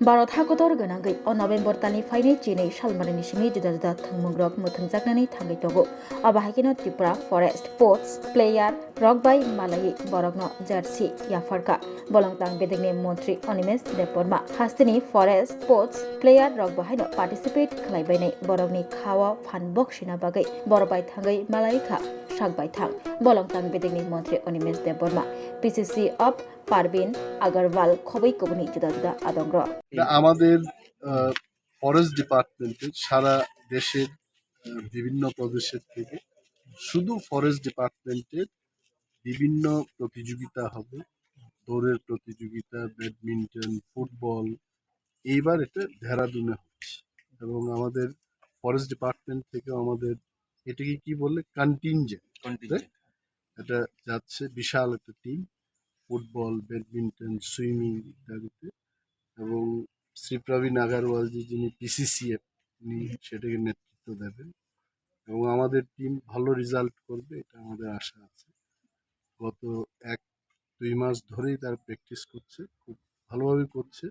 भारत हादर गोनांगै नभेम्बर दाननिफ्रायनो जिनै सालमारिनि सिमनि जुदा जुदा थंमुंग्रक मोथोंजागनानै थाङै दगो आबाहायगिनो त्रिपुरा फरेस्ट स्पोर्ट्स प्लेयार रकबाई मालायि बरगनो जार्सी याफारका बलंतां बेदेगनि मन्त्री अनिमेश देबबर्मा हास्तिनि फरेस्ट स्पोर्ट्स प्लेयार रकबाहायनो पार्टिसिपेट खालायबायनाय बरगनि खावा फानबक सिना बागै बरबाय थाङै मालायिखा सागबाय थां बलंतां बेदेगनि मन्त्री अनिमेश देबबर्मा पिसिसि अफ পারবিন আগারওয়াল খবই কবনি জুদা জুদা আদংর আমাদের ফরেস্ট ডিপার্টমেন্টে সারা দেশের বিভিন্ন প্রদেশের থেকে শুধু ফরেস্ট ডিপার্টমেন্টের বিভিন্ন প্রতিযোগিতা হবে, দৌড়ের প্রতিযোগিতা, ব্যাডমিন্টন, ফুটবল। এইবার এটা দেহরাদুনে হচ্ছে এবং আমাদের ফরেস্ট ডিপার্টমেন্ট থেকে আমাদের এটাকে কি বললে কন্টিনজেন্ট এটা যাচ্ছে, বিশাল একটা টিম ফুটবল, ব্যাডমিন্টন, সুইমিং ইত্যাদিতে। এবং শ্রী প্রবীণ আগারওয়ালজি যিনি পিসিসিএফ উনি সেটাকে নেতৃত্ব দেবেন এবং আমাদের টিম ভালো রেজাল্ট করবে এটা আমাদের আশা আছে। গত 1-2 মাস ধরেই তারা প্র্যাকটিস করছে, খুব ভালোভাবে করছে,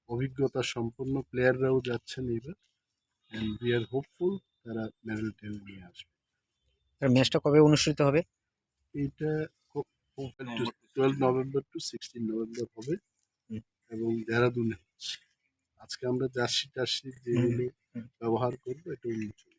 অভিজ্ঞতা সম্পন্ন প্লেয়াররাও যাচ্ছেন এবার। অ্যান্ড উই আর হোপফুল তারা মেডেল টেডেল নিয়ে আসবে। ম্যাচটা কবে অনুষ্ঠিত হবে? এইটা 12 নভেম্বর টু 16 নভেম্বর হবে এবং দেহরাদুনে হচ্ছে। আজকে আমরা জার্সি যেগুলো ব্যবহার করবো এটা উন্মোচন